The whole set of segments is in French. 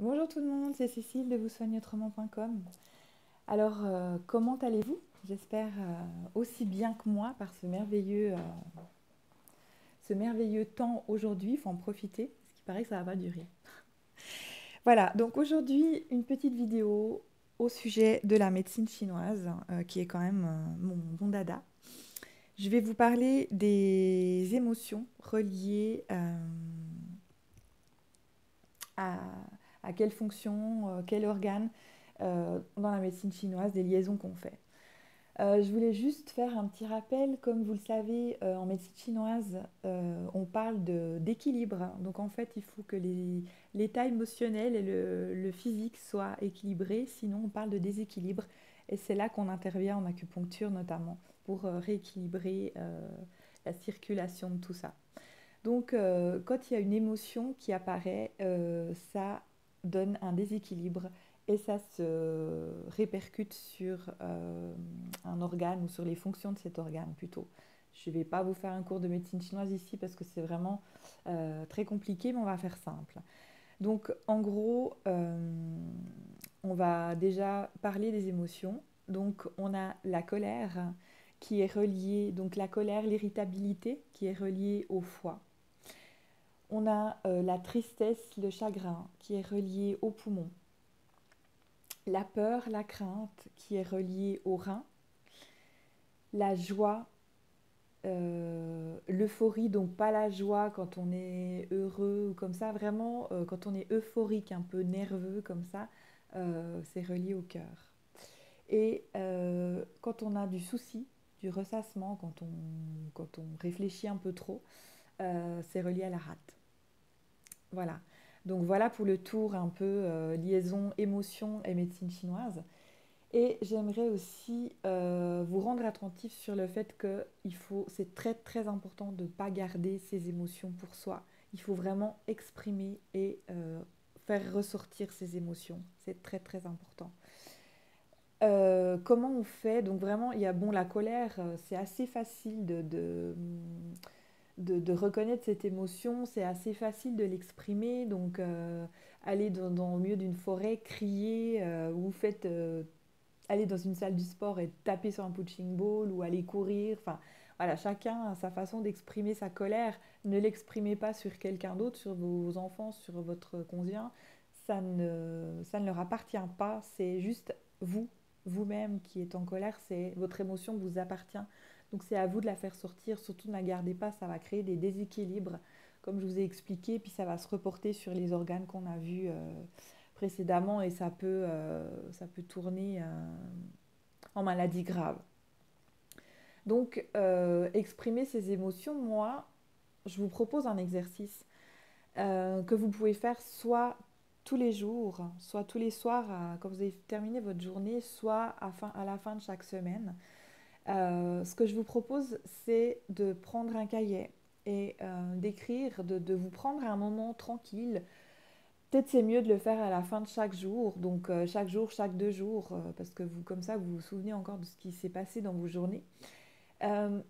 Bonjour tout le monde, c'est Cécile de voussoigneautrement.com. Alors, comment allez-vous? J'espère aussi bien que moi par ce merveilleux temps aujourd'hui. Il faut en profiter, parce qu'il paraît que ça va pas durer. Voilà, donc aujourd'hui, une petite vidéo au sujet de la médecine chinoise, qui est quand même mon dada. Je vais vous parler des émotions reliées à, à quelle fonction, quel organe dans la médecine chinoise, des liaisons qu'on fait. Je voulais juste faire un petit rappel, comme vous le savez, en médecine chinoise, on parle d'équilibre. Donc en fait, il faut que l'état émotionnel et le physique soient équilibrés, sinon on parle de déséquilibre. Et c'est là qu'on intervient en acupuncture notamment, pour rééquilibrer la circulation de tout ça. Donc quand il y a une émotion qui apparaît, ça donne un déséquilibre et ça se répercute sur un organe ou sur les fonctions de cet organe plutôt. Je ne vais pas vous faire un cours de médecine chinoise ici parce que c'est vraiment très compliqué, mais on va faire simple. Donc en gros, on va déjà parler des émotions. Donc on a la colère qui est reliée, donc la colère, l'irritabilité qui est reliée au foie. On a la tristesse, le chagrin qui est relié au poumon. La peur, la crainte qui est reliée au rein. La joie, l'euphorie, donc pas la joie quand on est heureux ou comme ça, vraiment quand on est euphorique, un peu nerveux comme ça, c'est relié au cœur. Et quand on a du souci, du ressassement, quand on réfléchit un peu trop, c'est relié à la rate. Voilà. Donc voilà pour le tour un peu liaison émotion et médecine chinoise. Et j'aimerais aussi vous rendre attentif sur le fait que c'est très très important de ne pas garder ses émotions pour soi. Il faut vraiment exprimer et faire ressortir ses émotions. C'est très très important. Comment on fait? Donc vraiment, il y a bon la colère, c'est assez facile de reconnaître cette émotion, c'est assez facile de l'exprimer. Donc, aller au milieu d'une forêt, crier, ou faites aller dans une salle du sport et taper sur un punching ball, ou aller courir. Enfin, voilà, chacun a sa façon d'exprimer sa colère. Ne l'exprimez pas sur quelqu'un d'autre, sur vos enfants, sur votre conjoint. Ça ne leur appartient pas. C'est juste vous, vous-même qui êtes en colère. Votre émotion vous appartient. Donc c'est à vous de la faire sortir, surtout ne la gardez pas, ça va créer des déséquilibres, comme je vous ai expliqué, puis ça va se reporter sur les organes qu'on a vus précédemment et ça peut tourner en maladie grave. Donc exprimer ces émotions, moi, je vous propose un exercice que vous pouvez faire soit tous les jours, soit tous les soirs quand vous avez terminé votre journée, soit à la fin de chaque semaine. Ce que je vous propose, c'est de prendre un cahier et d'écrire, de vous prendre un moment tranquille. Peut-être c'est mieux de le faire à la fin de chaque jour, donc chaque jour, chaque 2 jours, parce que comme ça, vous vous souvenez encore de ce qui s'est passé dans vos journées. Euh,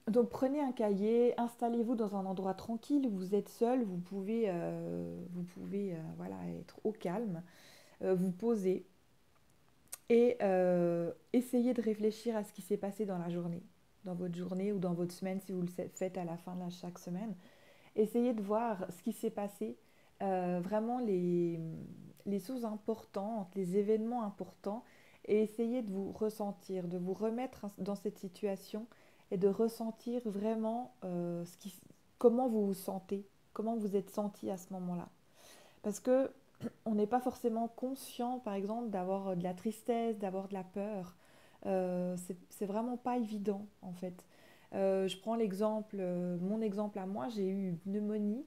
donc prenez un cahier, installez-vous dans un endroit tranquille où vous êtes seul, vous pouvez voilà, être au calme, vous poser et essayez de réfléchir à ce qui s'est passé dans la journée, dans votre journée ou dans votre semaine si vous le faites à la fin de chaque semaine. Essayez de voir ce qui s'est passé, vraiment les choses importantes, les événements importants, et essayez de vous ressentir, de vous remettre dans cette situation et de ressentir vraiment comment vous vous sentez, comment vous êtes senti à ce moment-là. Parce que on n'est pas forcément conscient, par exemple, d'avoir de la tristesse, d'avoir de la peur. C'est vraiment pas évident, en fait. Je prends mon exemple à moi, j'ai eu une pneumonie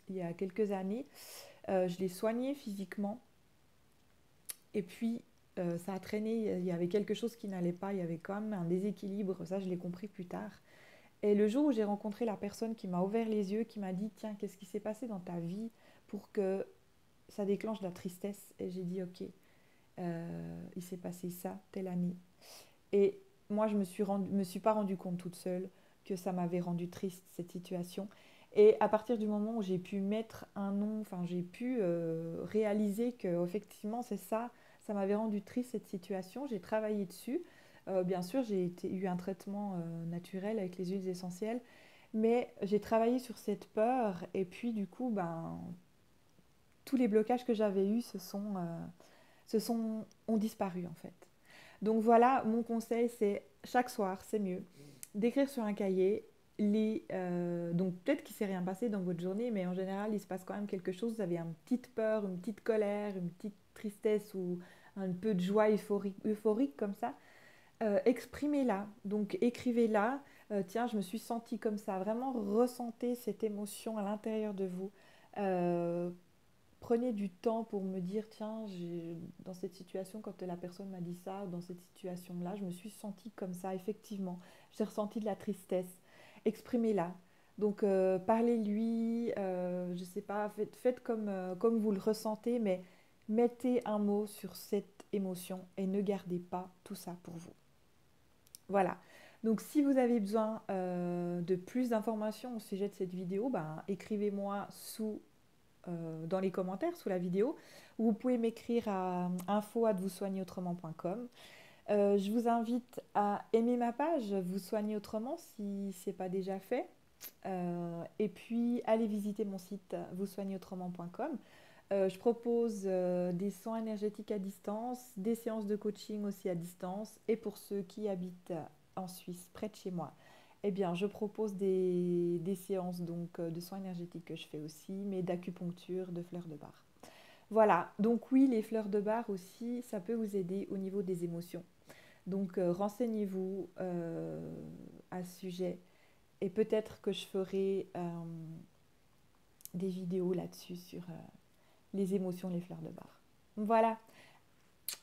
il y a quelques années. Je l'ai soignée physiquement. Et puis, ça a traîné. Il y avait quelque chose qui n'allait pas. Il y avait quand même un déséquilibre. Ça, je l'ai compris plus tard. Et le jour où j'ai rencontré la personne qui m'a ouvert les yeux, qui m'a dit, tiens, qu'est-ce qui s'est passé dans ta vie pour que ça déclenche de la tristesse? Et j'ai dit, ok, il s'est passé ça, telle année. Et moi, je me suis pas rendu compte toute seule que ça m'avait rendu triste, cette situation. Et à partir du moment où j'ai pu mettre un nom, enfin j'ai pu réaliser que effectivement c'est ça, ça m'avait rendu triste cette situation. J'ai travaillé dessus. Bien sûr, eu un traitement naturel avec les huiles essentielles, mais j'ai travaillé sur cette peur et puis du coup, ben, tous les blocages que j'avais eus ont disparu en fait. Donc voilà, mon conseil c'est chaque soir, c'est mieux, d'écrire sur un cahier. Donc peut-être qu'il ne s'est rien passé dans votre journée, mais en général il se passe quand même quelque chose. Vous avez une petite peur, une petite colère, une petite tristesse ou un peu de joie euphorique comme ça. Exprimez-la, donc écrivez-la. Tiens, je me suis sentie comme ça. Vraiment ressentez cette émotion à l'intérieur de vous. Euh, Prenez du temps pour me dire, tiens, dans cette situation, quand la personne m'a dit ça, dans cette situation-là, je me suis sentie comme ça, effectivement. J'ai ressenti de la tristesse. Exprimez-la. Donc, parlez-lui, je ne sais pas, faites comme vous le ressentez, mais mettez un mot sur cette émotion et ne gardez pas tout ça pour vous. Voilà. Donc, si vous avez besoin de plus d'informations au sujet de cette vidéo, ben, écrivez-moi dans les commentaires sous la vidéo. Vous pouvez m'écrire à info@voussoignerautrement.com. Je vous invite à aimer ma page Vous soigner autrement si ce n'est pas déjà fait. Et puis, allez visiter mon site voussoignerautrement.com. Je propose des soins énergétiques à distance, des séances de coaching aussi à distance. Et pour ceux qui habitent en Suisse, près de chez moi, eh bien, je propose des séances donc, de soins énergétiques que je fais aussi, mais d'acupuncture, de fleurs de bar. Voilà, donc oui, les fleurs de bar aussi, ça peut vous aider au niveau des émotions. Donc renseignez-vous à ce sujet et peut-être que je ferai des vidéos là-dessus sur les émotions, les fleurs de bar. Voilà,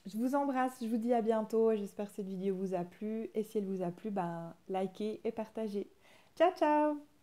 je vous embrasse, je vous dis à bientôt. J'espère que cette vidéo vous a plu. Et si elle vous a plu, ben, likez et partagez. Ciao, ciao!